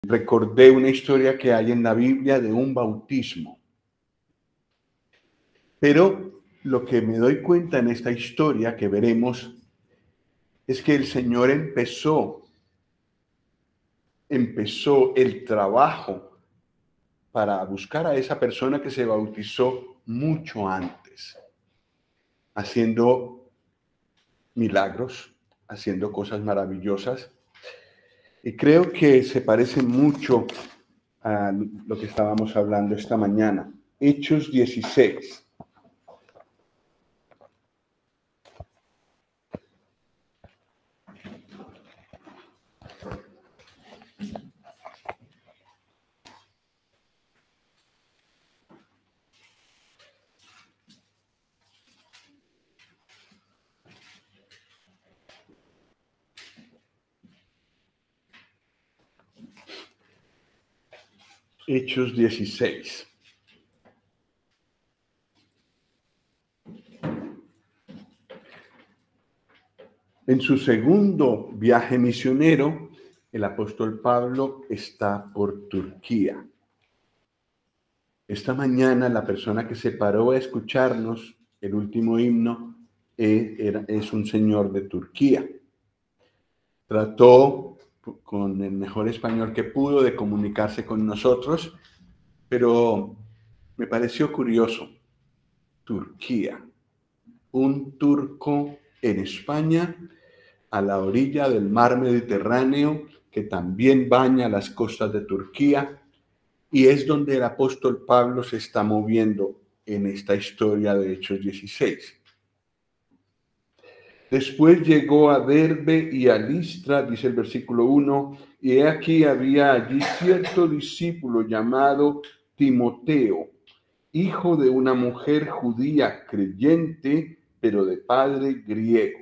recordé una historia que hay en la Biblia de un bautismo. Pero lo que me doy cuenta en esta historia que veremos es que el Señor empezó el trabajo para buscar a esa persona que se bautizó mucho antes, haciendo milagros, haciendo cosas maravillosas. Y creo que se parece mucho a lo que estábamos hablando esta mañana. Hechos 16. Hechos 16. En su segundo viaje misionero, el apóstol Pablo está por Turquía. Esta mañana la persona que se paró a escucharnos el último himno es un señor de Turquía. Trató con el mejor español que pudo de comunicarse con nosotros, pero me pareció curioso. Turquía, un turco en España, a la orilla del mar Mediterráneo, que también baña las costas de Turquía, y es donde el apóstol Pablo se está moviendo en esta historia de Hechos 16. Después llegó a Derbe y a Listra, dice el versículo 1, y he aquí había allí cierto discípulo llamado Timoteo, hijo de una mujer judía creyente, pero de padre griego.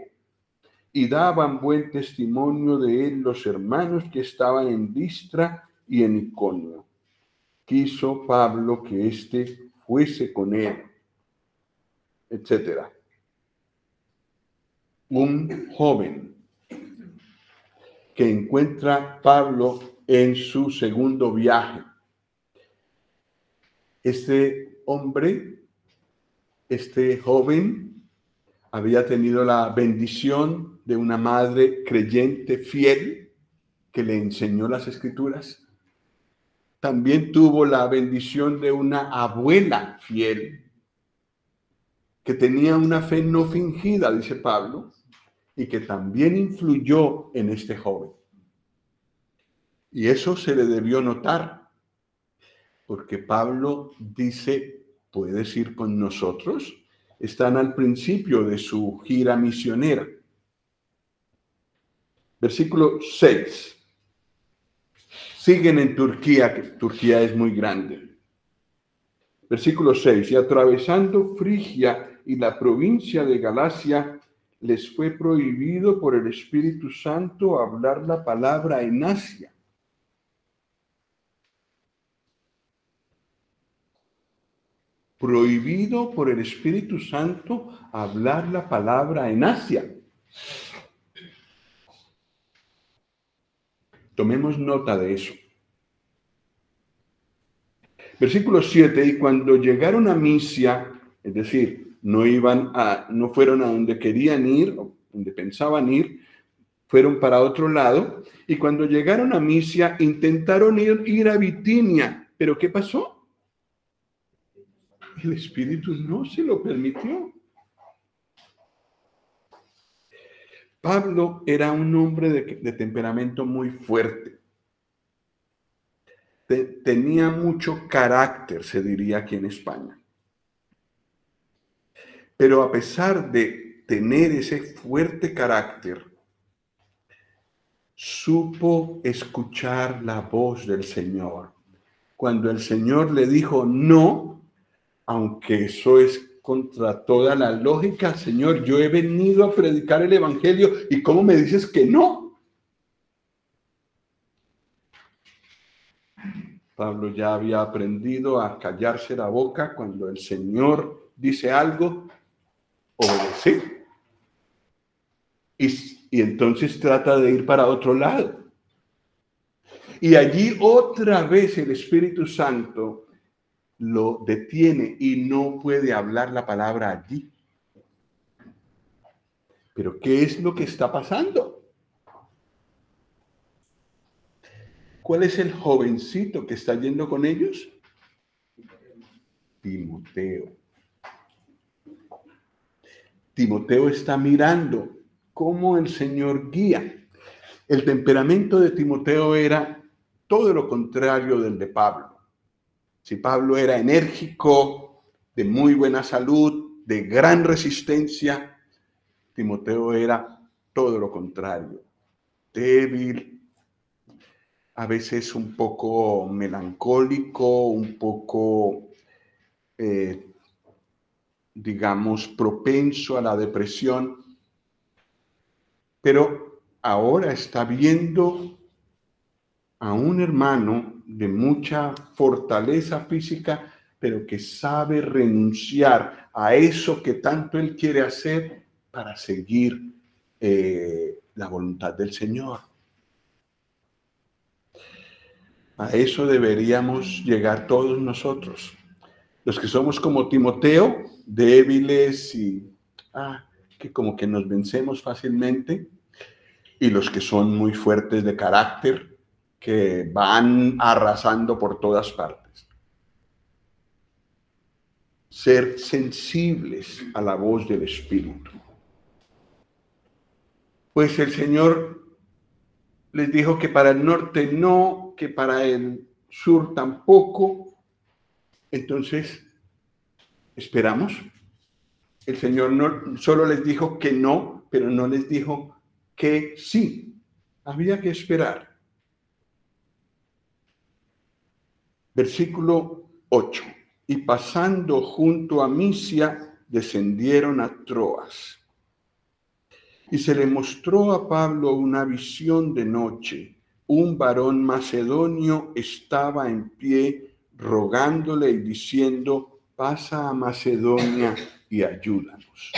Y daban buen testimonio de él los hermanos que estaban en Listra y en Iconio. Quiso Pablo que éste fuese con él, etc. Un joven que encuentra Pablo en su segundo viaje. Este joven, había tenido la bendición de una madre creyente fiel que le enseñó las Escrituras. También tuvo la bendición de una abuela fiel que tenía una fe no fingida, dice Pablo, y que también influyó en este joven. Y eso se le debió notar, porque Pablo dice, ¿puedes ir con nosotros? Están al principio de su gira misionera. Versículo 6. Siguen en Turquía, que Turquía es muy grande. Versículo 6. Y atravesando Frigia y la provincia de Galacia, les fue prohibido por el Espíritu Santo hablar la palabra en Asia. Prohibido por el Espíritu Santo hablar la palabra en Asia. Tomemos nota de eso. Versículo 7, y cuando llegaron a Misia, es decir, no fueron a donde querían ir, o donde pensaban ir, fueron para otro lado, y cuando llegaron a Misia, intentaron ir a Bitinia, pero ¿qué pasó? El Espíritu no se lo permitió. Pablo era un hombre de temperamento muy fuerte. Tenía mucho carácter, se diría aquí en España. Pero a pesar de tener ese fuerte carácter, supo escuchar la voz del Señor. Cuando el Señor le dijo no, aunque eso es contra toda la lógica, Señor, yo he venido a predicar el Evangelio, ¿y cómo me dices que no? Pablo ya había aprendido a callarse la boca cuando el Señor dice algo, obedecer. Y entonces trata de ir para otro lado. Y allí otra vez el Espíritu Santo lo detiene y no puede hablar la palabra allí. Pero ¿qué es lo que está pasando? ¿Cuál es el jovencito que está yendo con ellos? Timoteo. Timoteo está mirando cómo el Señor guía. El temperamento de Timoteo era todo lo contrario del de Pablo. Si Pablo era enérgico, de muy buena salud, de gran resistencia, Timoteo era todo lo contrario. Débil, a veces un poco melancólico, un poco, digamos, propenso a la depresión. Pero ahora está viendo a un hermano de mucha fortaleza física, pero que sabe renunciar a eso que tanto él quiere hacer para seguir la voluntad del Señor. A eso deberíamos llegar todos nosotros. Los que somos como Timoteo, débiles y que como que nos vencemos fácilmente, y los que son muy fuertes de carácter, que van arrasando por todas partes. Ser sensibles a la voz del Espíritu. Pues el Señor les dijo que para el norte no, que para el sur tampoco. Entonces, esperamos. El Señor no solo les dijo que no, pero no les dijo que sí. Había que esperar. Versículo 8. Y pasando junto a Misia, descendieron a Troas. Y se le mostró a Pablo una visión de noche. Un varón macedonio estaba en pie, rogándole y diciendo: pasa a Macedonia y ayúdanos.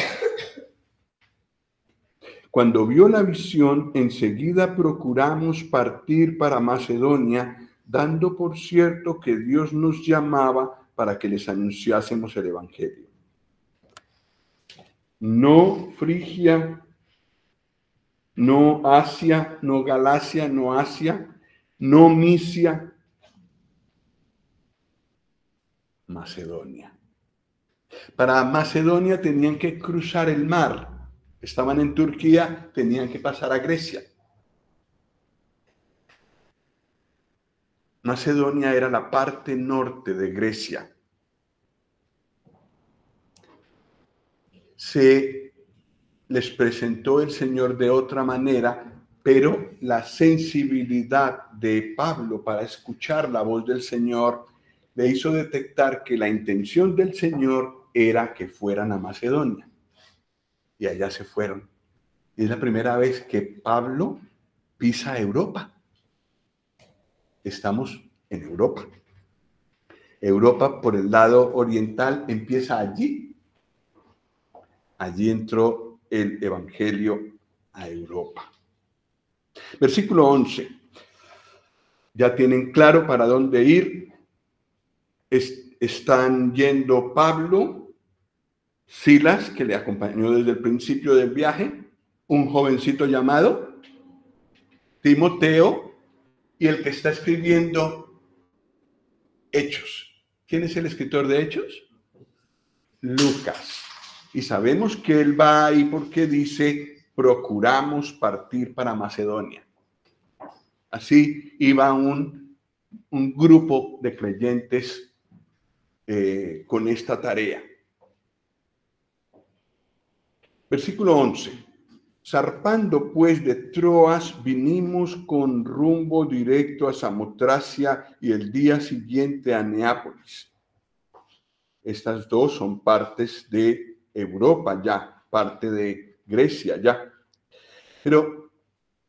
Cuando vio la visión, enseguida procuramos partir para Macedonia, dando por cierto que Dios nos llamaba para que les anunciásemos el Evangelio. No Frigia, no Asia, no Galacia, no Asia, no Misia, Macedonia. Para Macedonia tenían que cruzar el mar. Estaban en Turquía, tenían que pasar a Grecia. Macedonia era la parte norte de Grecia. Se les presentó el Señor de otra manera, pero la sensibilidad de Pablo para escuchar la voz del Señor le hizo detectar que la intención del Señor era que fueran a Macedonia. Y allá se fueron. Es la primera vez que Pablo pisa Europa. Estamos en Europa. Europa por el lado oriental empieza allí. Allí entró el Evangelio a Europa. Versículo 11. Ya tienen claro para dónde ir. Están yendo Pablo, Silas, que le acompañó desde el principio del viaje, un jovencito llamado Timoteo, y el que está escribiendo Hechos. ¿Quién es el escritor de Hechos? Lucas. Y sabemos que él va ahí porque dice: procuramos partir para Macedonia. Así iba un grupo de creyentes con esta tarea. Versículo 11. Zarpando pues de Troas, vinimos con rumbo directo a Samotracia y el día siguiente a Neápolis. Estas dos son partes de Europa ya, parte de Grecia ya. Pero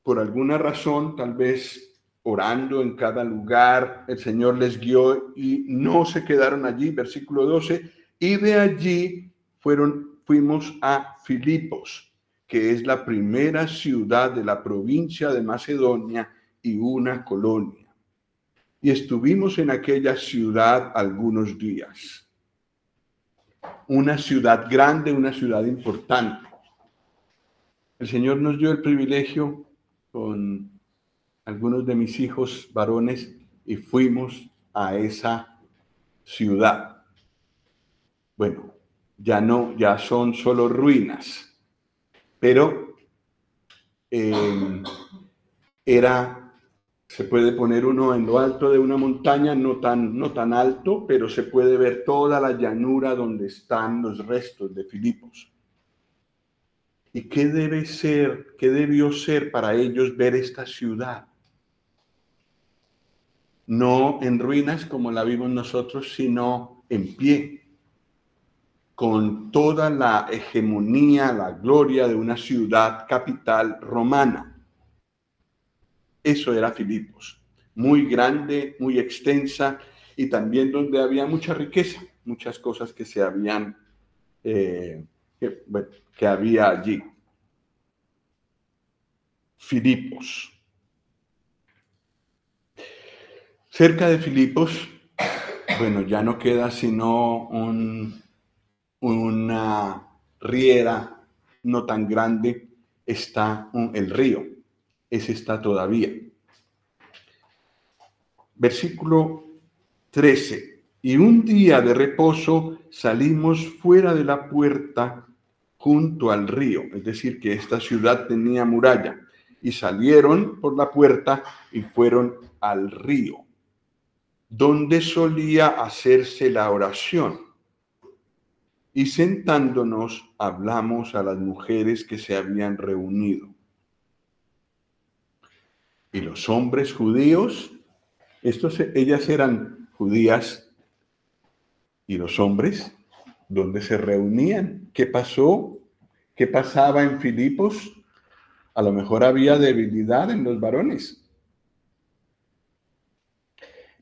por alguna razón, tal vez orando en cada lugar, el Señor les guió y no se quedaron allí. Versículo 12. Y de allí fuimos a Filipos, que es la primera ciudad de la provincia de Macedonia y una colonia. y estuvimos en aquella ciudad algunos días. Una ciudad grande, una ciudad importante. El Señor nos dio el privilegio con algunos de mis hijos varones y fuimos a esa ciudad. Bueno, ya son solo ruinas, pero se puede poner uno en lo alto de una montaña, no tan alto, pero se puede ver toda la llanura donde están los restos de Filipos. ¿Y qué debió ser para ellos ver esta ciudad? No en ruinas como la vimos nosotros, sino en pie, con toda la hegemonía, la gloria de una ciudad capital romana. Eso era Filipos, muy grande, muy extensa, y también donde había mucha riqueza, muchas cosas que se habían, que había allí. Filipos. Cerca de Filipos, bueno, ya no queda sino una riera no tan grande, está el río, ese está todavía. Versículo 13. Y un día de reposo salimos fuera de la puerta junto al río, es decir, que esta ciudad tenía muralla, y salieron por la puerta y fueron al río, donde solía hacerse la oración. Y sentándonos hablamos a las mujeres que se habían reunido. Y los hombres judíos, ellas eran judías, y los hombres, ¿dónde se reunían? ¿Qué pasó? ¿Qué pasaba en Filipos? A lo mejor había debilidad en los varones.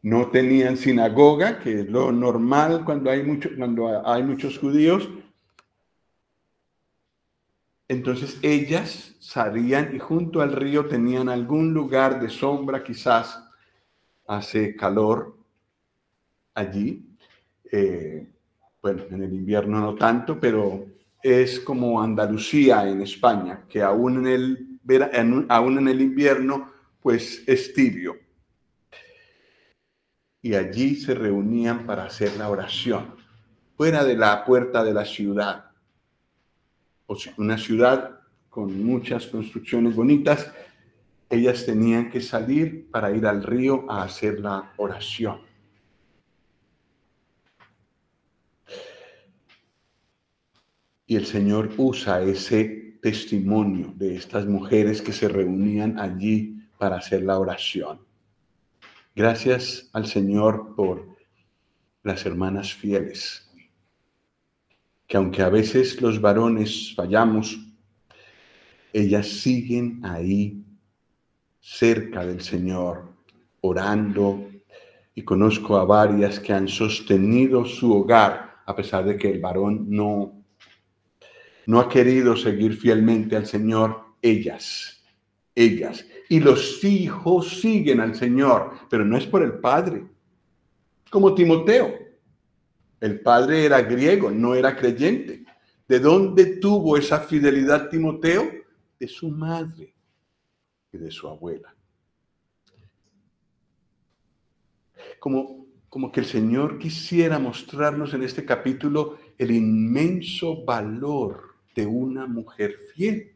No tenían sinagoga, que es lo normal cuando hay muchos judíos. Entonces ellas salían y junto al río tenían algún lugar de sombra, quizás hace calor allí. Bueno, en el invierno no tanto, pero es como Andalucía en España, que aún en el invierno pues es tibio. Y allí se reunían para hacer la oración, fuera de la puerta de la ciudad. O sea, una ciudad con muchas construcciones bonitas, ellas tenían que salir para ir al río a hacer la oración. Y el Señor usa ese testimonio de estas mujeres que se reunían allí para hacer la oración. Gracias al Señor por las hermanas fieles, que aunque a veces los varones fallamos, ellas siguen ahí cerca del Señor, orando, y conozco a varias que han sostenido su hogar a pesar de que el varón no ha querido seguir fielmente al Señor. Ellas, y los hijos siguen al Señor, pero no es por el padre, como Timoteo. El padre era griego, no era creyente. ¿De dónde tuvo esa fidelidad Timoteo? De su madre y de su abuela. Como que el Señor quisiera mostrarnos en este capítulo el inmenso valor de una mujer fiel.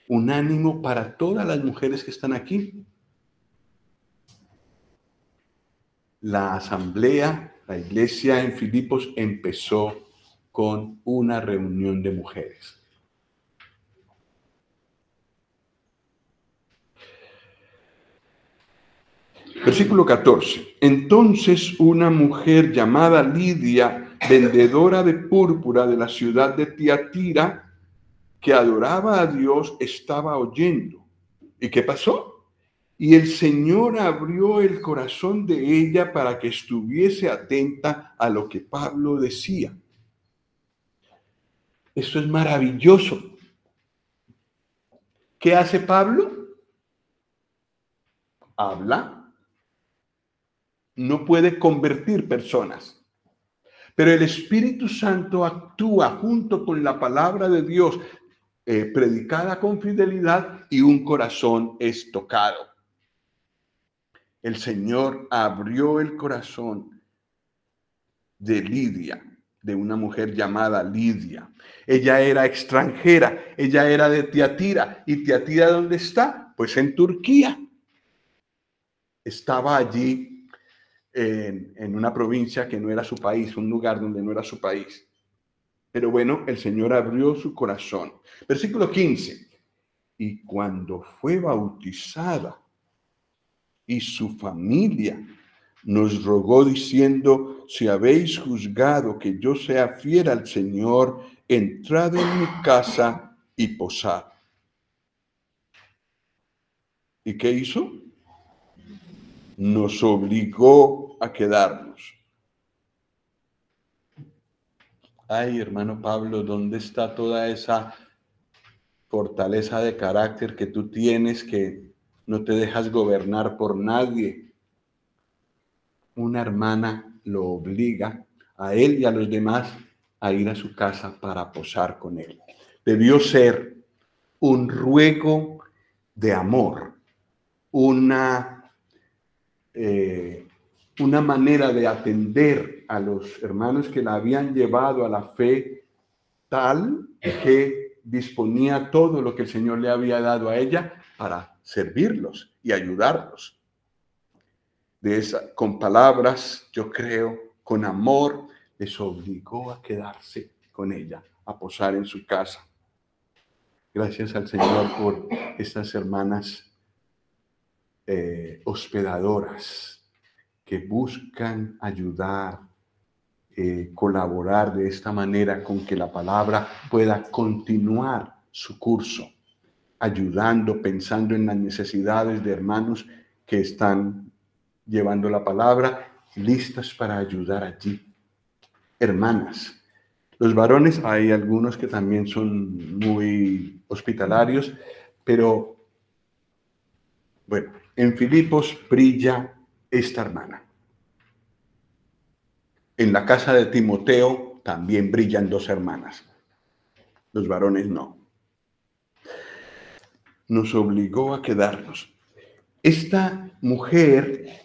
Un ánimo para todas las mujeres que están aquí. La asamblea, la iglesia en Filipos empezó con una reunión de mujeres. Versículo 14. Entonces una mujer llamada Lidia, vendedora de púrpura de la ciudad de Tiatira, que adoraba a Dios, estaba oyendo. ¿Y qué pasó? Y el Señor abrió el corazón de ella para que estuviese atenta a lo que Pablo decía. Esto es maravilloso. ¿Qué hace Pablo? Habla no puede convertir personas. Pero el Espíritu Santo actúa junto con la palabra de Dios, predicada con fidelidad, y un corazón es tocado. El Señor abrió el corazón de Lidia, de una mujer llamada Lidia. Ella era extranjera, ella era de Tiatira. ¿Y Tiatira dónde está? Pues en Turquía. Estaba allí en una provincia que no era su país, un lugar donde no era su país. Pero bueno, el Señor abrió su corazón. Versículo 15. Y cuando fue bautizada y su familia nos rogó diciendo, si habéis juzgado que yo sea fiel al Señor, entrad en mi casa y posad. ¿Y qué hizo? Nos obligó a quedarnos. Ay, hermano Pablo, ¿dónde está toda esa fortaleza de carácter que tú tienes, que no te dejas gobernar por nadie? Una hermana lo obliga a él y a los demás a ir a su casa para posar con él. Debió ser un ruego de amor, una manera de atender a los hermanos que la habían llevado a la fe tal que disponía todo lo que el Señor le había dado a ella para servirlos y ayudarlos. Con palabras, yo creo, con amor, les obligó a quedarse con ella, a posar en su casa. Gracias al Señor por estas hermanas hospedadoras que buscan ayudar, colaborar de esta manera con que la palabra pueda continuar su curso, ayudando, pensando en las necesidades de hermanos que están llevando la palabra, listas para ayudar allí. Hermanas, los varones, hay algunos que también son muy hospitalarios, pero bueno, en Filipos brilla esta hermana. En la casa de Timoteo también brillan dos hermanas. Los varones no. Nos obligó a quedarnos. Esta mujer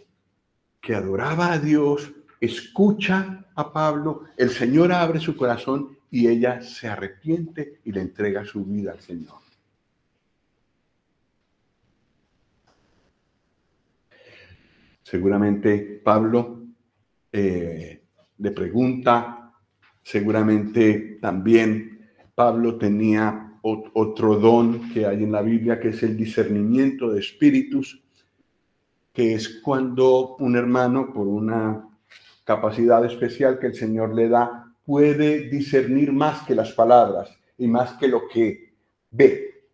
que adoraba a Dios, escucha a Pablo, el Señor abre su corazón y ella se arrepiente y le entrega su vida al Señor. Seguramente Pablo le pregunta, seguramente también Pablo tenía otro don que hay en la Biblia, que es el discernimiento de espíritus, que es cuando un hermano, por una capacidad especial que el Señor le da, puede discernir más que las palabras y más que lo que ve.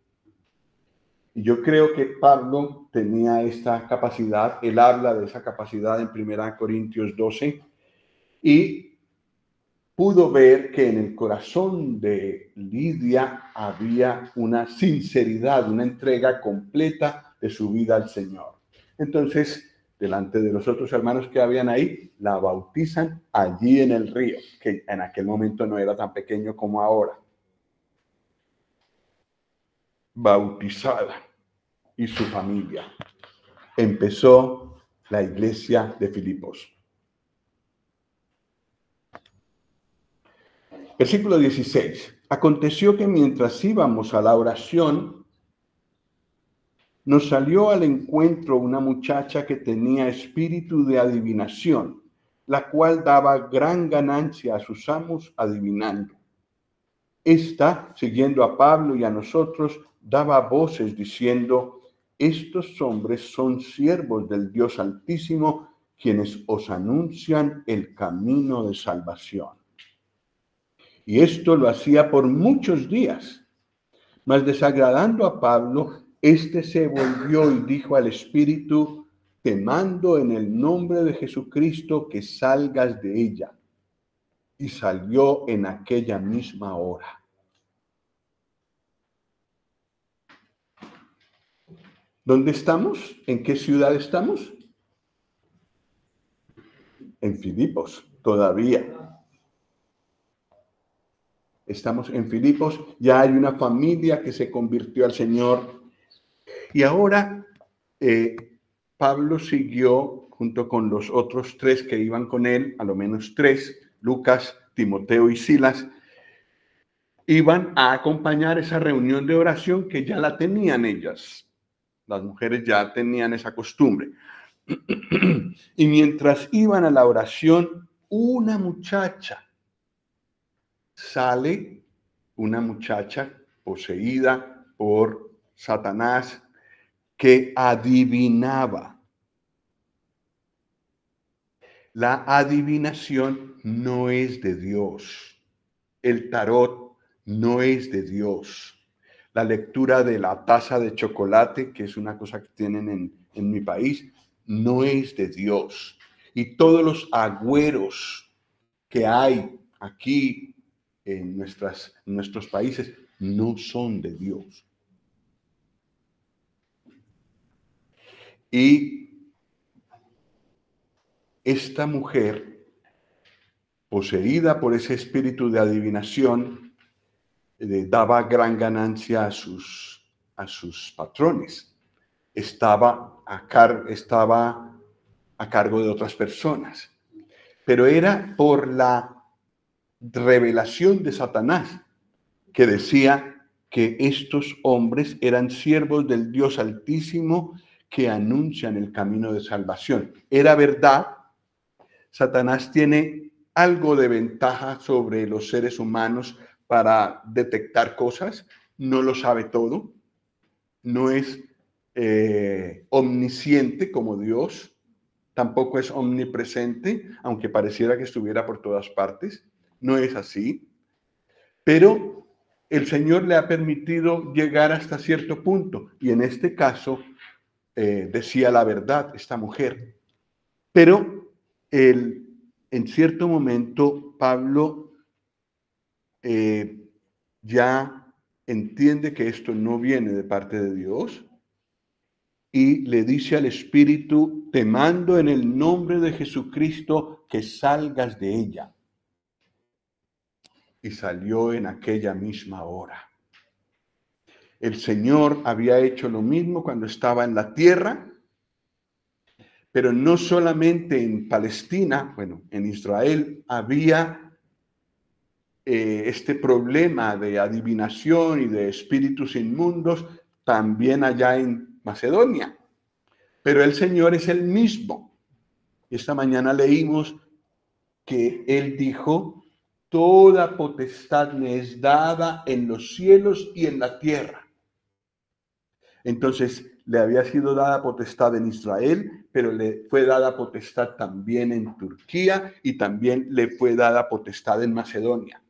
Y yo creo que Pablo tenía esta capacidad, él habla de esa capacidad en 1 Corintios 12, y pudo ver que en el corazón de Lidia había una sinceridad, una entrega completa de su vida al Señor. Entonces, delante de los otros hermanos que habían ahí, la bautizan allí en el río, que en aquel momento no era tan pequeño como ahora. Bautizada y su familia. Empezó la iglesia de Filipos. Versículo 16. Aconteció que mientras íbamos a la oración, nos salió al encuentro una muchacha que tenía espíritu de adivinación, la cual daba gran ganancia a sus amos adivinando. Esta, siguiendo a Pablo y a nosotros, daba voces diciendo, estos hombres son siervos del Dios Altísimo, quienes os anuncian el camino de salvación. Y esto lo hacía por muchos días. Mas desagradando a Pablo, éste se volvió y dijo al Espíritu, te mando en el nombre de Jesucristo que salgas de ella. Y salió en aquella misma hora. ¿Dónde estamos? ¿En qué ciudad estamos? En Filipos, todavía. Estamos en Filipos, ya hay una familia que se convirtió al Señor. Y ahora Pablo siguió junto con los otros 3 que iban con él, a lo menos 3, Lucas, Timoteo y Silas, iban a acompañar esa reunión de oración que ya la tenían ellas. Las mujeres ya tenían esa costumbre. Y mientras iban a la oración, una muchacha sale, una muchacha poseída por Satanás que adivinaba. La adivinación no es de Dios. El tarot no es de Dios. La lectura de la taza de chocolate, que es una cosa que tienen en mi país, no es de Dios. Y todos los agüeros que hay aquí en nuestros países no son de Dios. Y esta mujer, poseída por ese espíritu de adivinación, daba gran ganancia a sus patrones. Estaba a cargo de otras personas. Pero era por la revelación de Satanás que decía que estos hombres eran siervos del Dios Altísimo que anuncian el camino de salvación. Era verdad. Satanás tiene algo de ventaja sobre los seres humanos para detectar cosas. No lo sabe todo. No es omnisciente como Dios. Tampoco es omnipresente, aunque pareciera que estuviera por todas partes. No es así. Pero el Señor le ha permitido llegar hasta cierto punto. Y en este caso, decía la verdad esta mujer. Pero en cierto momento, Pablo ya entiende que esto no viene de parte de Dios y le dice al Espíritu: te mando en el nombre de Jesucristo que salgas de ella. Y salió en aquella misma hora. El Señor había hecho lo mismo cuando estaba en la tierra, pero no solamente en Palestina, bueno, en Israel había este problema de adivinación y de espíritus inmundos, también allá en Macedonia. Pero el Señor es el mismo. Esta mañana leímos que Él dijo: toda potestad me es dada en los cielos y en la tierra. Entonces, le había sido dada potestad en Israel, pero le fue dada potestad también en Turquía y también le fue dada potestad en Macedonia.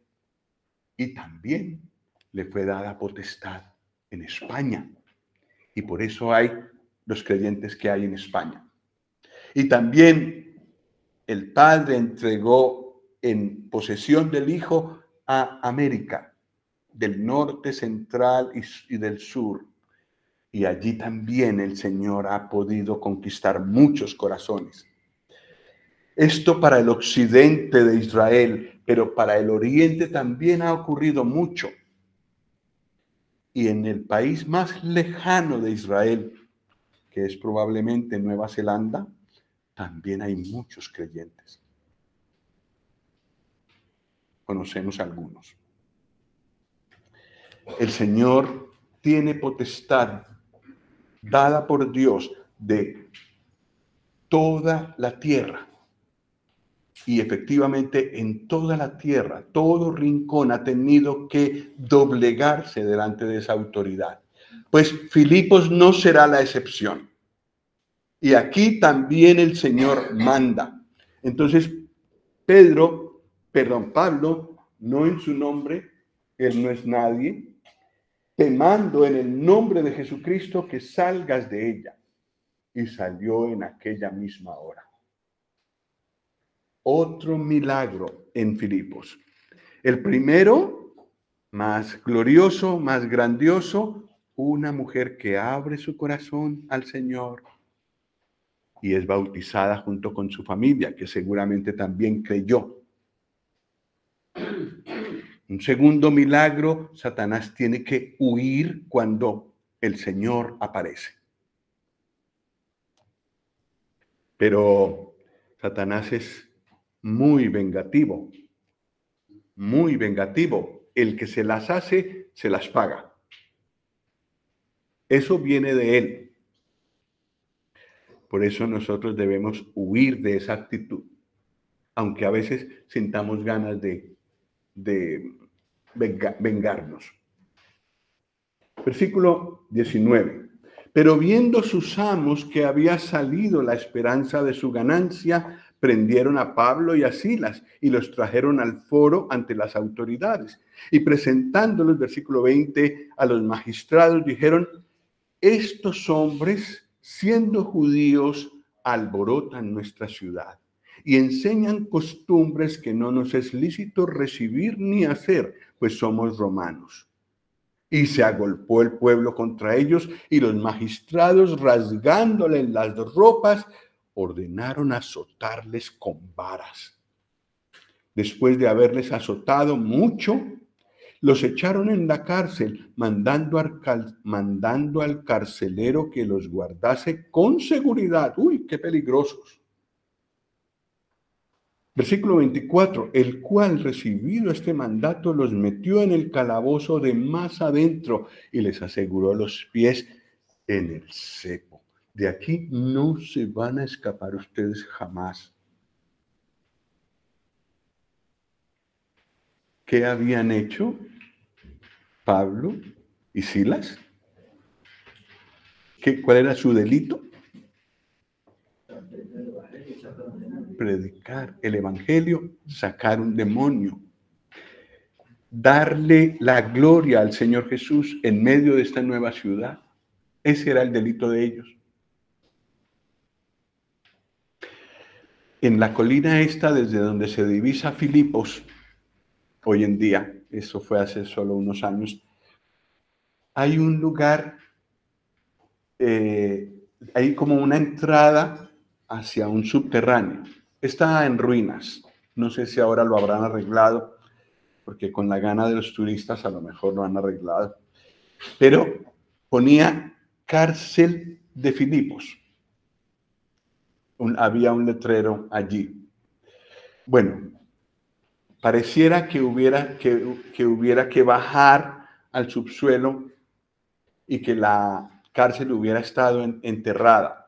Y también le fue dada potestad en España. Y por eso hay los creyentes que hay en España. Y también el Padre entregó en posesión del Hijo a América, del norte, central y del sur. Y allí también el Señor ha podido conquistar muchos corazones. Esto para el occidente de Israel, pero para el oriente también ha ocurrido mucho. Y en el país más lejano de Israel, que es probablemente Nueva Zelanda, también hay muchos creyentes. Conocemos algunos. El Señor tiene potestad dada por Dios de toda la tierra. Y efectivamente en toda la tierra, todo rincón ha tenido que doblegarse delante de esa autoridad. Pues Filipos no será la excepción. Y aquí también el Señor manda. Entonces, Pablo, no en su nombre, él no es nadie, te mando en el nombre de Jesucristo que salgas de ella. Y salió en aquella misma hora. Otro milagro en Filipos. El primero, más glorioso, más grandioso, una mujer que abre su corazón al Señor y es bautizada junto con su familia, que seguramente también creyó. Un segundo milagro, Satanás tiene que huir cuando el Señor aparece. Pero Satanás es muy vengativo, muy vengativo. El que se las hace, se las paga. Eso viene de él. Por eso nosotros debemos huir de esa actitud, aunque a veces sintamos ganas de vengarnos. Versículo 19. Pero viendo sus amos que había salido la esperanza de su ganancia, prendieron a Pablo y a Silas y los trajeron al foro ante las autoridades. Y presentándolos, versículo 20, a los magistrados, dijeron: estos hombres, siendo judíos, alborotan nuestra ciudad y enseñan costumbres que no nos es lícito recibir ni hacer, pues somos romanos. Y se agolpó el pueblo contra ellos, y los magistrados, rasgándoles las ropas, ordenaron azotarles con varas. Después de haberles azotado mucho, los echaron en la cárcel, mandando al carcelero que los guardase con seguridad. ¡Uy, qué peligrosos! Versículo 24, el cual, recibido este mandato, los metió en el calabozo de más adentro y les aseguró los pies en el cepo. De aquí no se van a escapar ustedes jamás. ¿Qué habían hecho Pablo y Silas? ¿Cuál era su delito? Predicar el evangelio, sacar un demonio, darle la gloria al Señor Jesús en medio de esta nueva ciudad. Ese era el delito de ellos. En la colina esta, desde donde se divisa Filipos, hoy en día, eso fue hace solo unos años, hay un lugar, hay como una entrada hacia un subterráneo. Está en ruinas. No sé si ahora lo habrán arreglado, porque con la gana de los turistas a lo mejor lo han arreglado. Pero ponía cárcel de Filipos. Había un letrero allí. Bueno, pareciera que hubiera que bajar al subsuelo y que la cárcel hubiera estado enterrada.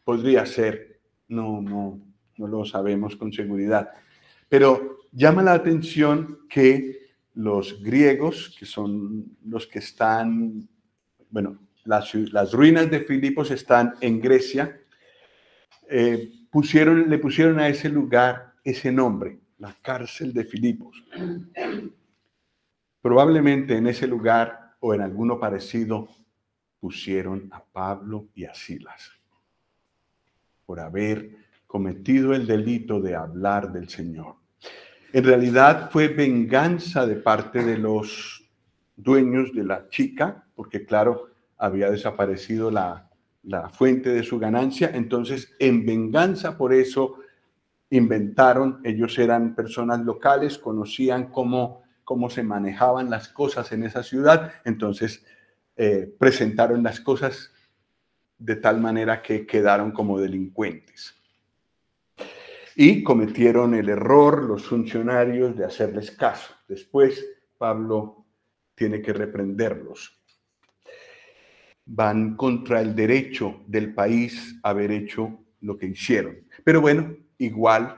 Podría ser, no lo sabemos con seguridad. Pero llama la atención que los griegos, que son los que están, bueno, las ruinas de Filipos están en Grecia, le pusieron a ese lugar ese nombre, la cárcel de Filipos. Probablemente en ese lugar o en alguno parecido pusieron a Pablo y a Silas por haber cometido el delito de hablar del Señor. En realidad fue venganza de parte de los dueños de la chica, porque claro, había desaparecido la fuente de su ganancia. Entonces, en venganza por eso, inventaron, ellos eran personas locales, conocían cómo se manejaban las cosas en esa ciudad, entonces presentaron las cosas de tal manera que quedaron como delincuentes. Y cometieron el error los funcionarios de hacerles caso. Después Pablo tiene que reprenderlos. Van contra el derecho del país haber hecho lo que hicieron. Pero bueno, igual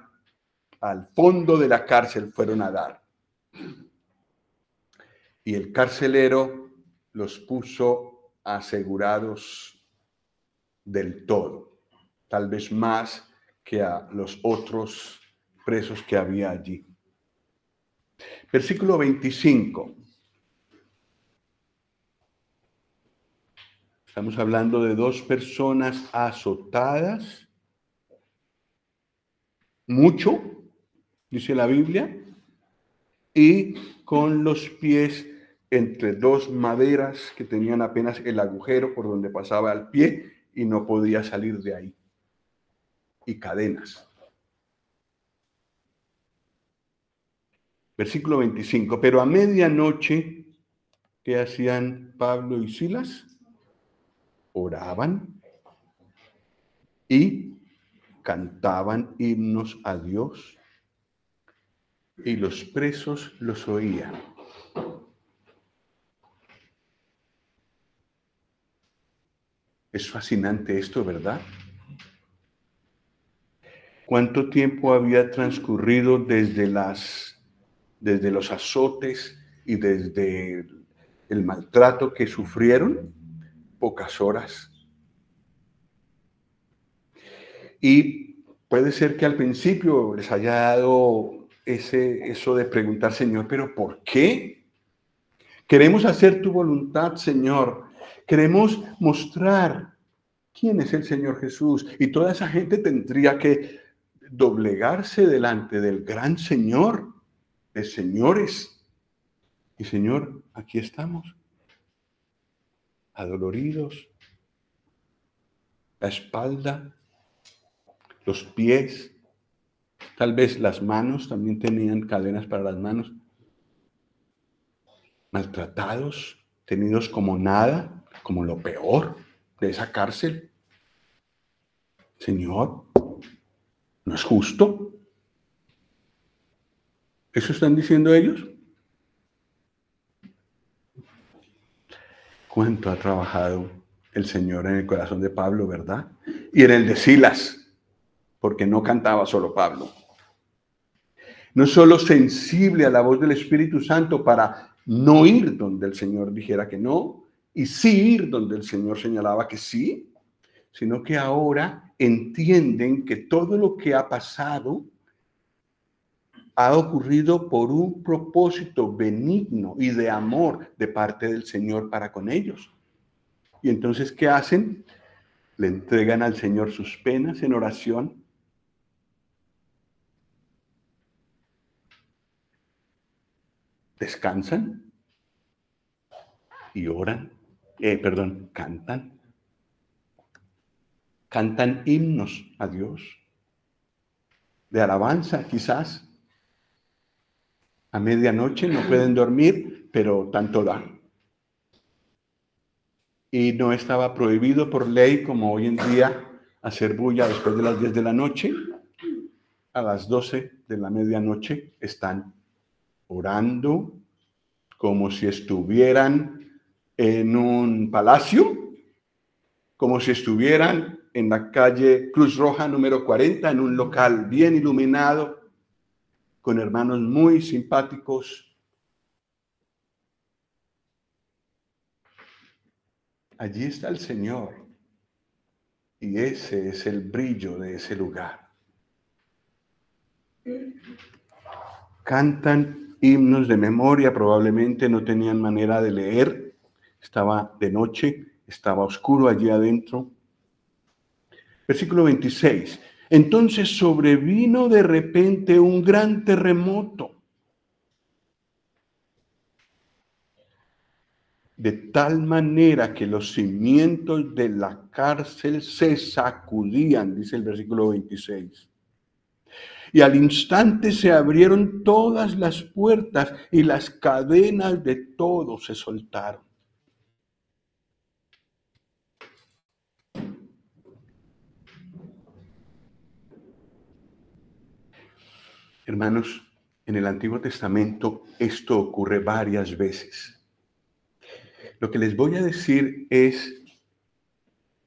al fondo de la cárcel fueron a dar. Y el carcelero los puso asegurados del todo, tal vez más que a los otros presos que había allí. Versículo 25. Estamos hablando de dos personas azotadas, mucho, dice la Biblia, y con los pies entre dos maderas que tenían apenas el agujero por donde pasaba el pie y no podía salir de ahí. y cadenas. Versículo 25. Pero a medianoche, ¿qué hacían Pablo y Silas? Oraban y cantaban himnos a Dios, y los presos los oían. Es fascinante esto, ¿verdad? ¿Cuánto tiempo había transcurrido desde los azotes y desde el maltrato que sufrieron? Pocas horas. Y puede ser que al principio les haya dado eso de preguntar, Señor, ¿pero por qué? Queremos hacer tu voluntad, Señor. Queremos mostrar quién es el Señor Jesús. Y toda esa gente tendría que doblegarse delante del gran Señor de señores. Y Señor, aquí estamos, adoloridos, la espalda, los pies, tal vez las manos, también tenían cadenas para las manos, maltratados, tenidos como nada, como lo peor de esa cárcel. Señor, ¿no es justo? ¿Eso están diciendo ellos? ¿Cuánto ha trabajado el Señor en el corazón de Pablo, verdad? Y en el de Silas, porque no cantaba solo Pablo. No solo sensible a la voz del Espíritu Santo para no ir donde el Señor dijera que no, y sí ir donde el Señor señalaba que sí, sino que ahora entienden que todo lo que ha pasado ha ocurrido por un propósito benigno y de amor de parte del Señor para con ellos. Y entonces, ¿qué hacen? Le entregan al Señor sus penas en oración. Descansan y oran. Cantan. Cantan himnos a Dios. De alabanza, quizás. A medianoche no pueden dormir, pero tanto da. Y no estaba prohibido por ley, como hoy en día, hacer bulla después de las 10 de la noche. A las 12 de la medianoche están orando como si estuvieran en un palacio, como si estuvieran en la calle Cruz Roja número 40, en un local bien iluminado, con hermanos muy simpáticos. Allí está el Señor, y ese es el brillo de ese lugar. Cantan himnos de memoria, probablemente no tenían manera de leer, estaba de noche, estaba oscuro allí adentro. Versículo 26. Entonces sobrevino de repente un gran terremoto, de tal manera que los cimientos de la cárcel se sacudían, dice el versículo 26. Y al instante se abrieron todas las puertas y las cadenas de todos se soltaron. Hermanos, en el Antiguo Testamento esto ocurre varias veces. Lo que les voy a decir es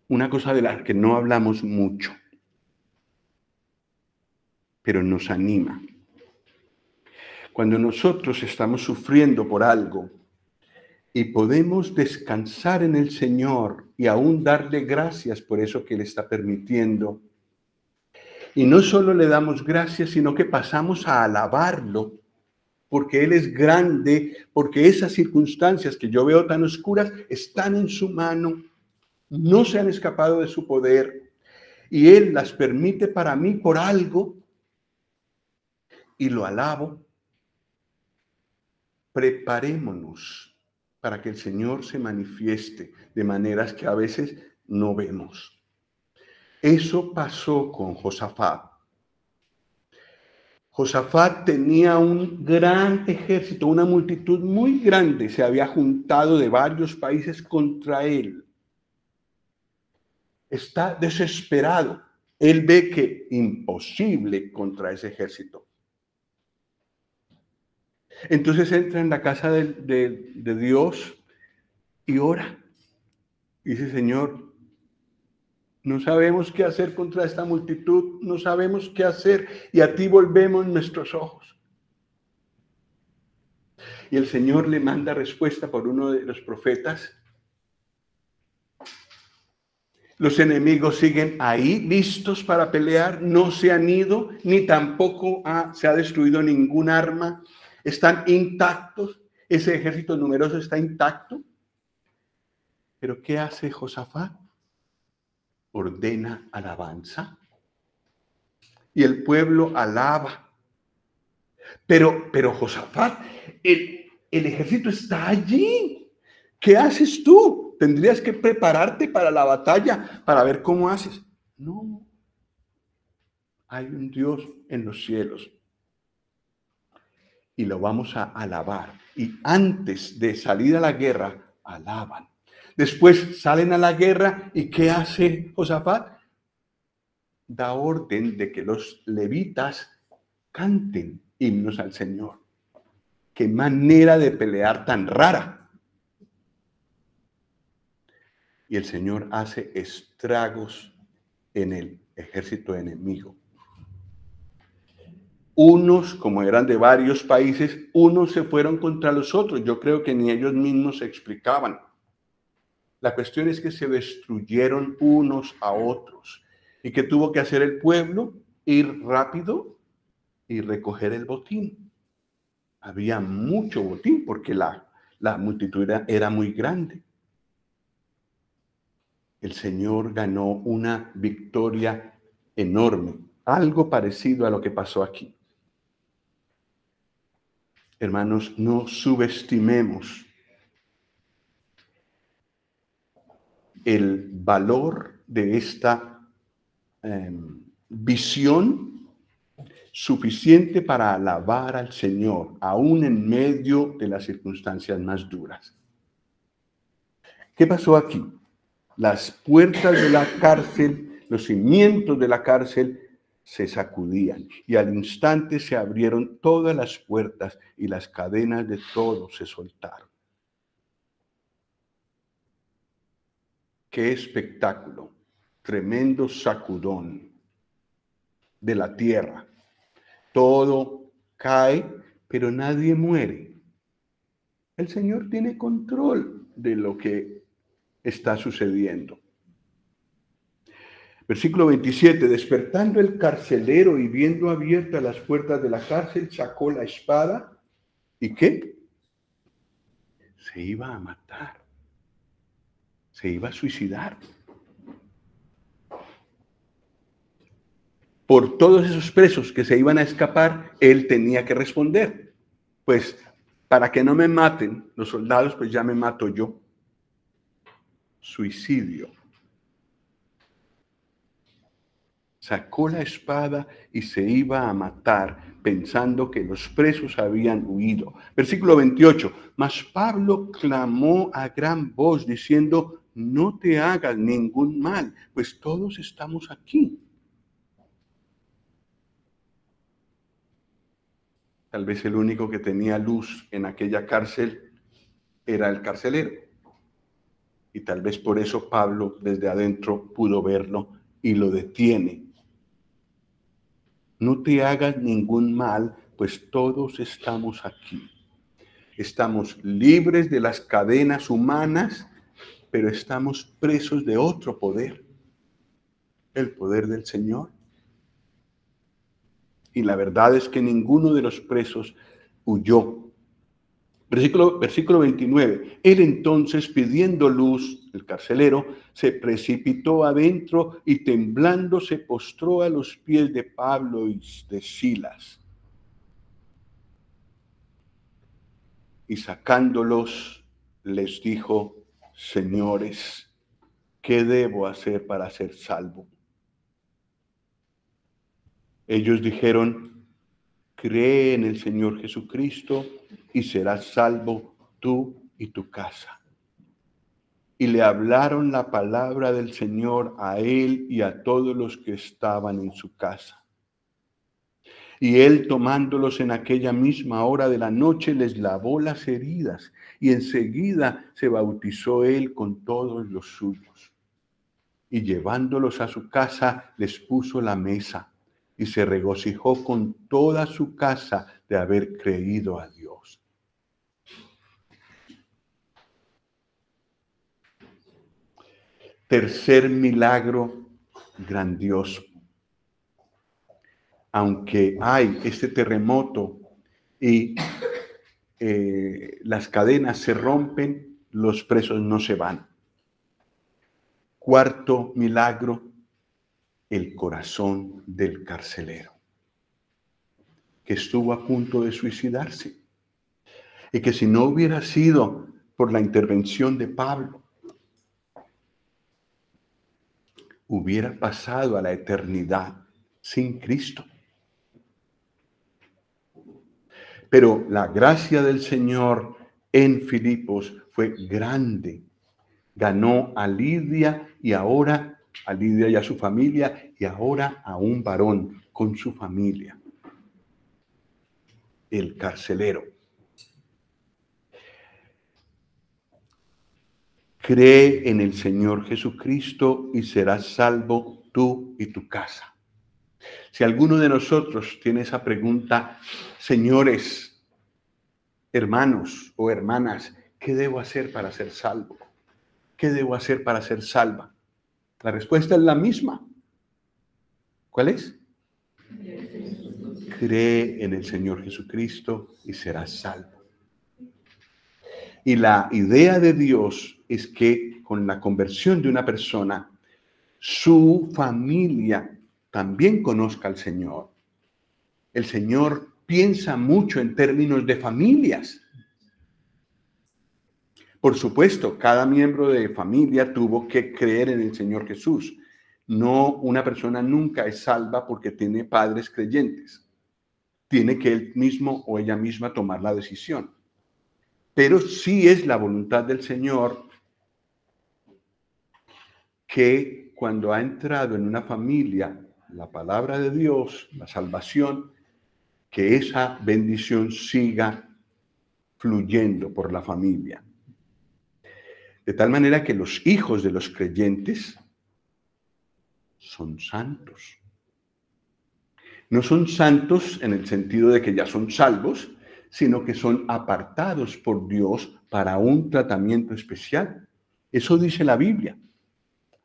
una cosa de la que no hablamos mucho, pero nos anima. Cuando nosotros estamos sufriendo por algo y podemos descansar en el Señor y aún darle gracias por eso que Él está permitiendo, y no solo le damos gracias, sino que pasamos a alabarlo, porque Él es grande, porque esas circunstancias que yo veo tan oscuras están en su mano, no se han escapado de su poder, y Él las permite para mí por algo, y lo alabo. Preparémonos para que el Señor se manifieste de maneras que a veces no vemos. Eso pasó con Josafat. Josafat tenía un gran ejército, una multitud muy grande, se había juntado de varios países contra él. Está desesperado. Él ve que imposible contra ese ejército. Entonces entra en la casa de Dios y ora. Dice, Señor, no sabemos qué hacer contra esta multitud, no sabemos qué hacer y a ti volvemos nuestros ojos. Y el Señor le manda respuesta por uno de los profetas. Los enemigos siguen ahí, listos para pelear, no se han ido, ni tampoco se ha destruido ningún arma, están intactos, ese ejército numeroso está intacto. Pero ¿qué hace Josafat? Ordena alabanza y el pueblo alaba. Pero Josafat, el ejército está allí. ¿Qué haces tú? Tendrías que prepararte para la batalla, para ver cómo haces. No, hay un Dios en los cielos y lo vamos a alabar. Y antes de salir a la guerra, alaban. Después salen a la guerra y ¿qué hace Josafat? Da orden de que los levitas canten himnos al Señor. Qué manera de pelear tan rara. Y el Señor hace estragos en el ejército enemigo. Unos, como eran de varios países, unos se fueron contra los otros. Yo creo que ni ellos mismos se explicaban. La cuestión es que se destruyeron unos a otros. ¿Y qué tuvo que hacer el pueblo? Ir rápido y recoger el botín. Había mucho botín porque la multitud era muy grande. El Señor ganó una victoria enorme, algo parecido a lo que pasó aquí. Hermanos, no subestimemos el valor de esta visión suficiente para alabar al Señor, aún en medio de las circunstancias más duras. ¿Qué pasó aquí? Las puertas de la cárcel, los cimientos de la cárcel se sacudían y al instante se abrieron todas las puertas y las cadenas de todos se soltaron. ¡Qué espectáculo! Tremendo sacudón de la tierra. Todo cae, pero nadie muere. El Señor tiene control de lo que está sucediendo. Versículo 27, despertando el carcelero y viendo abiertas las puertas de la cárcel, sacó la espada y ¿qué? Se iba a matar, se iba a suicidar. Por todos esos presos que se iban a escapar, él tenía que responder. Pues, para que no me maten los soldados, pues ya me mato yo. Suicidio. Sacó la espada y se iba a matar, pensando que los presos habían huido. Versículo 28. Mas Pablo clamó a gran voz diciendo, no te hagas ningún mal, pues todos estamos aquí. Tal vez el único que tenía luz en aquella cárcel era el carcelero. Y tal vez por eso Pablo desde adentro pudo verlo y lo detiene. No te hagas ningún mal, pues todos estamos aquí. Estamos libres de las cadenas humanas, pero estamos presos de otro poder, el poder del Señor. Y la verdad es que ninguno de los presos huyó. Versículo 29. Él entonces, pidiendo luz, el carcelero, se precipitó adentro y temblando se postró a los pies de Pablo y de Silas. Y sacándolos, les dijo, señores, ¿qué debo hacer para ser salvo? Ellos dijeron: cree en el Señor Jesucristo y serás salvo tú y tu casa. Y le hablaron la palabra del Señor a él y a todos los que estaban en su casa. Y él, tomándolos en aquella misma hora de la noche, les lavó las heridas, y enseguida se bautizó él con todos los suyos. Y llevándolos a su casa, les puso la mesa, y se regocijó con toda su casa de haber creído a Dios. Tercer milagro grandioso. Aunque hay este terremoto y las cadenas se rompen, los presos no se van. Cuarto milagro, el corazón del carcelero, que estuvo a punto de suicidarse. Y que si no hubiera sido por la intervención de Pablo, hubiera pasado a la eternidad sin Cristo. Pero la gracia del Señor en Filipos fue grande. Ganó a Lidia y ahora a Lidia y a su familia, y ahora a un varón con su familia, el carcelero. Cree en el Señor Jesucristo y serás salvo tú y tu casa. Si alguno de nosotros tiene esa pregunta: señores, hermanos o hermanas, ¿qué debo hacer para ser salvo? ¿Qué debo hacer para ser salva? La respuesta es la misma. ¿Cuál es? Cree en el Señor Jesucristo y serás salvo. Y la idea de Dios es que con la conversión de una persona, su familia también conozca al Señor. El Señor piensa mucho en términos de familias. Por supuesto, cada miembro de familia tuvo que creer en el Señor Jesús. No, una persona nunca es salva porque tiene padres creyentes. Tiene que él mismo o ella misma tomar la decisión. Pero sí es la voluntad del Señor que cuando ha entrado en una familia la palabra de Dios, la salvación, que esa bendición siga fluyendo por la familia. De tal manera que los hijos de los creyentes son santos. No son santos en el sentido de que ya son salvos, sino que son apartados por Dios para un tratamiento especial. Eso dice la Biblia.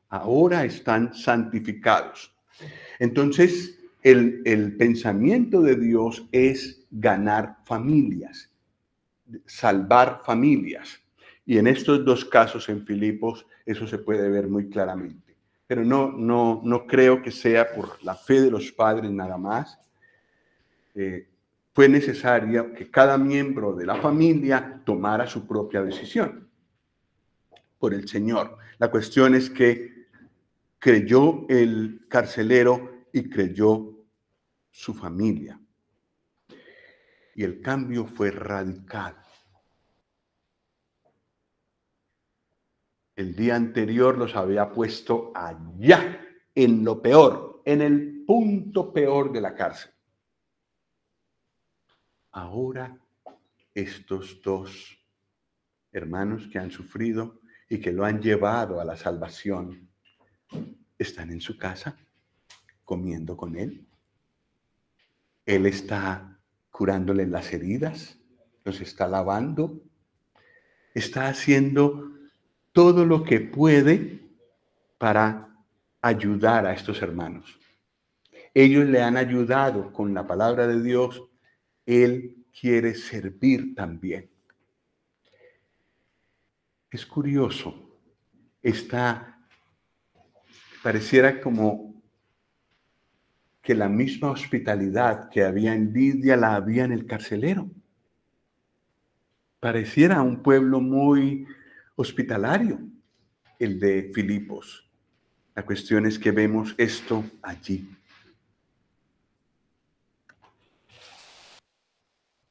Ahora están santificados. Entonces, el pensamiento de Dios es ganar familias, salvar familias. Y en estos dos casos en Filipos, eso se puede ver muy claramente. Pero no creo que sea por la fe de los padres nada más. Fue necesario que cada miembro de la familia tomara su propia decisión por el Señor. La cuestión es que creyó el carcelero y creyó su familia. Y el cambio fue radical. El día anterior los había puesto allá, en lo peor, en el punto peor de la cárcel. Ahora estos dos hermanos que han sufrido y que lo han llevado a la salvación, están en su casa comiendo con él. Él está curándole las heridas, los está lavando, está haciendo todo lo que puede para ayudar a estos hermanos. Ellos le han ayudado con la palabra de Dios. Él quiere servir también. Es curioso. Pareciera como que la misma hospitalidad que había en Lidia la había en el carcelero. Pareciera un pueblo muy hospitalario, el de Filipos. La cuestión es que vemos esto allí.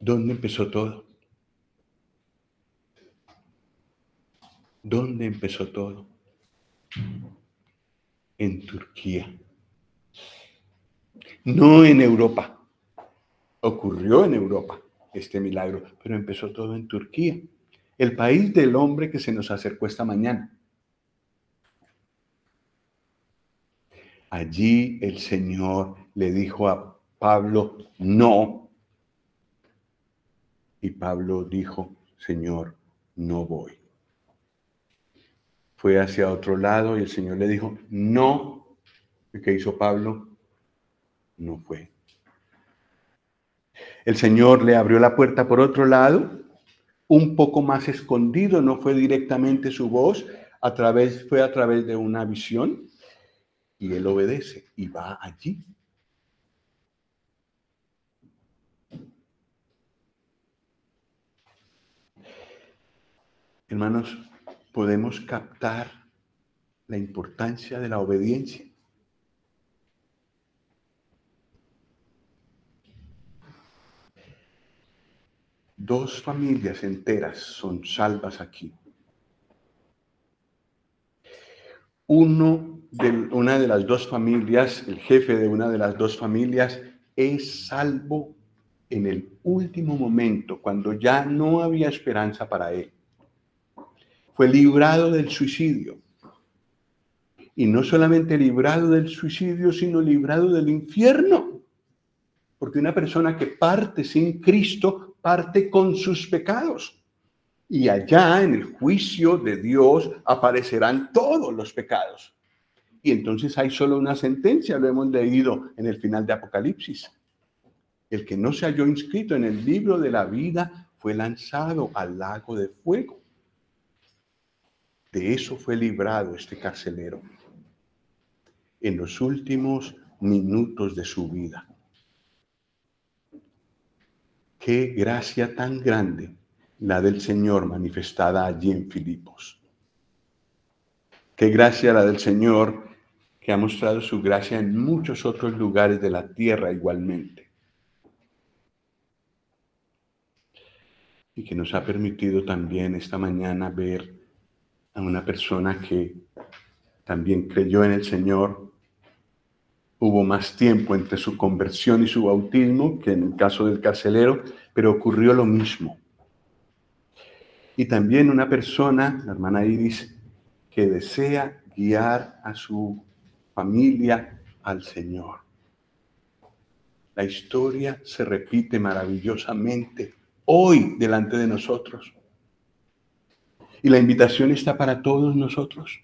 ¿Dónde empezó todo? ¿Dónde empezó todo? En Turquía. No en Europa. Ocurrió en Europa este milagro, pero empezó todo en Turquía, el país del hombre que se nos acercó esta mañana. Allí el Señor le dijo a Pablo, no. Y Pablo dijo, Señor, no voy. Fue hacia otro lado y el Señor le dijo, no. ¿Y qué hizo Pablo? No fue. El Señor le abrió la puerta por otro lado, un poco más escondido, no fue directamente su voz, fue a través de una visión, y él obedece y va allí. Hermanos, podemos captar la importancia de la obediencia. Dos familias enteras son salvas aquí. Una de las dos familias, el jefe de una de las dos familias, es salvo en el último momento, cuando ya no había esperanza para él. Fue librado del suicidio. Y no solamente librado del suicidio, sino librado del infierno. Porque una persona que parte sin Cristo, parte con sus pecados. Y allá en el juicio de Dios aparecerán todos los pecados. Y entonces hay solo una sentencia, lo hemos leído en el final de Apocalipsis. El que no se halló inscrito en el libro de la vida fue lanzado al lago de fuego. De eso fue librado este carcelero en los últimos minutos de su vida. Qué gracia tan grande la del Señor manifestada allí en Filipos. Qué gracia la del Señor que ha mostrado su gracia en muchos otros lugares de la tierra igualmente. Y que nos ha permitido también esta mañana ver a una persona que también creyó en el Señor. Hubo más tiempo entre su conversión y su bautismo que en el caso del carcelero, pero ocurrió lo mismo. Y también una persona, la hermana Iris, que desea guiar a su familia al Señor. La historia se repite maravillosamente hoy delante de nosotros. Y la invitación está para todos nosotros.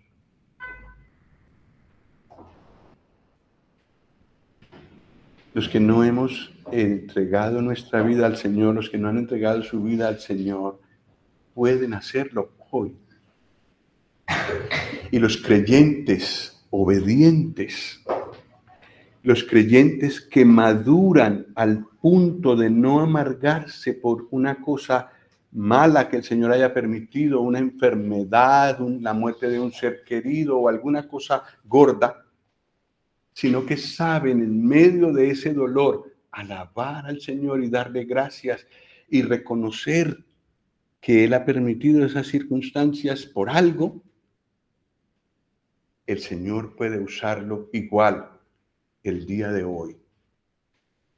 Los que no hemos entregado nuestra vida al Señor, los que no han entregado su vida al Señor, pueden hacerlo hoy. Y los creyentes obedientes, los creyentes que maduran al punto de no amargarse por una cosa mala que el Señor haya permitido, una enfermedad, la muerte de un ser querido o alguna cosa gorda, sino que saben en medio de ese dolor alabar al Señor y darle gracias y reconocer que Él ha permitido esas circunstancias por algo. El Señor puede usarlo igual el día de hoy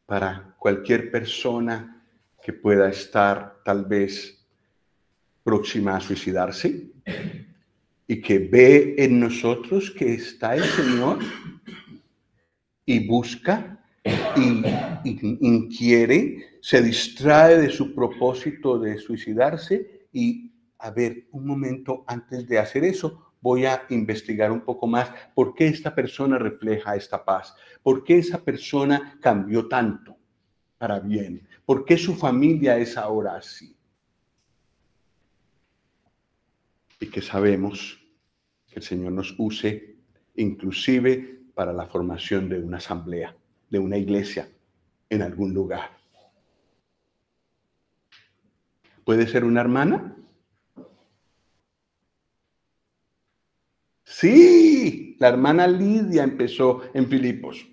para cualquier persona que pueda estar tal vez próxima a suicidarse y que ve en nosotros que está el Señor y busca y inquiere, se distrae de su propósito de suicidarse y, a ver, un momento antes de hacer eso, voy a investigar un poco más por qué esta persona refleja esta paz, por qué esa persona cambió tanto para bien, por qué su familia es ahora así. Y que sabemos que el Señor nos use inclusive para la formación de una asamblea, de una iglesia en algún lugar. ¿Puede ser una hermana? Sí, la hermana Lidia empezó en Filipos.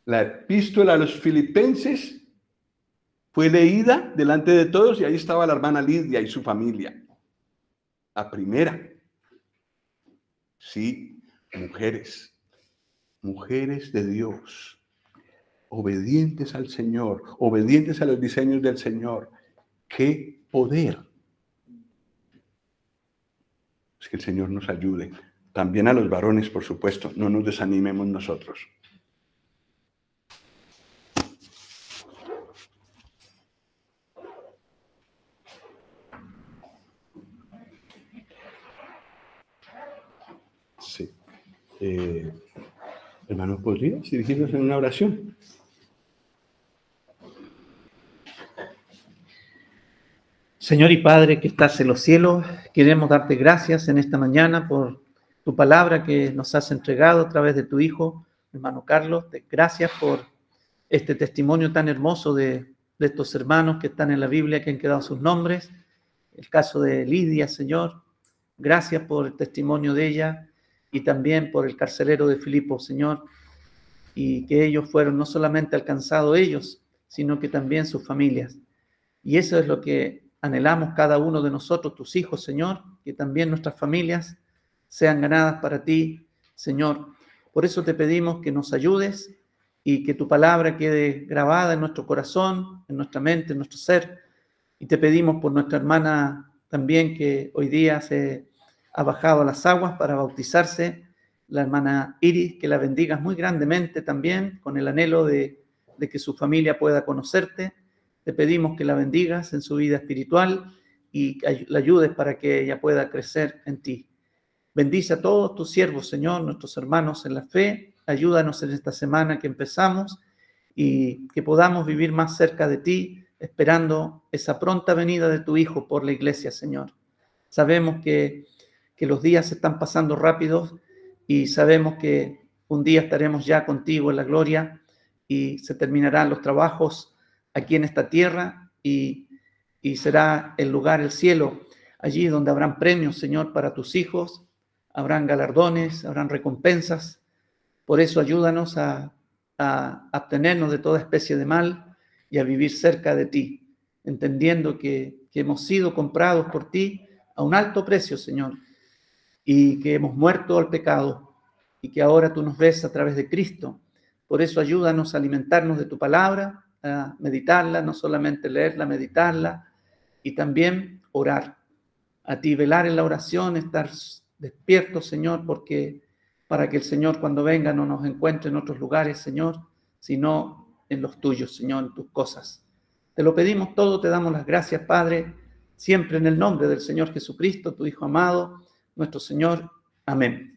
La epístola a los filipenses fue leída delante de todos y ahí estaba la hermana Lidia y su familia. La primera. Sí, mujeres de Dios, obedientes al Señor, obedientes a los diseños del Señor. ¡Qué poder! Es que el Señor nos ayude. También a los varones, por supuesto. No nos desanimemos nosotros. Sí. Hermano, ¿podrías dirigirnos en una oración? Señor y Padre que estás en los cielos, queremos darte gracias en esta mañana por tu palabra que nos has entregado a través de tu Hijo, hermano Carlos. Gracias por este testimonio tan hermoso de estos hermanos que están en la Biblia, que han quedado sus nombres. El caso de Lidia, Señor. Gracias por el testimonio de ella y también por el carcelero de Filipo, Señor. Y que ellos fueron no solamente alcanzados ellos, sino que también sus familias. Y eso es lo que anhelamos cada uno de nosotros, tus hijos, Señor, que también nuestras familias sean ganadas para ti, Señor. Por eso te pedimos que nos ayudes y que tu palabra quede grabada en nuestro corazón, en nuestra mente, en nuestro ser. Y te pedimos por nuestra hermana también, que hoy día se ha bajado a las aguas para bautizarse, la hermana Iris, que la bendigas muy grandemente también, con el anhelo de que su familia pueda conocerte. Te pedimos que la bendigas en su vida espiritual y la ayudes para que ella pueda crecer en ti. Bendice a todos tus siervos, Señor, nuestros hermanos en la fe. Ayúdanos en esta semana que empezamos y que podamos vivir más cerca de ti, esperando esa pronta venida de tu Hijo por la iglesia, Señor. Sabemos que los días se están pasando rápidos y sabemos que un día estaremos ya contigo en la gloria y se terminarán los trabajos aquí en esta tierra y será el lugar, el cielo, allí donde habrán premios, Señor, para tus hijos, habrán galardones, habrán recompensas. Por eso ayúdanos a abstenernos de toda especie de mal y a vivir cerca de ti, entendiendo que hemos sido comprados por ti a un alto precio, Señor, y que hemos muerto al pecado y que ahora tú nos ves a través de Cristo. Por eso ayúdanos a alimentarnos de tu palabra, a meditarla, no solamente leerla, meditarla y también orar. A ti velar en la oración, estar despiertos, Señor, porque para que el Señor cuando venga no nos encuentre en otros lugares, Señor, sino en los tuyos, Señor, en tus cosas. Te lo pedimos todo, te damos las gracias, Padre, siempre en el nombre del Señor Jesucristo, tu Hijo amado, nuestro Señor. Amén.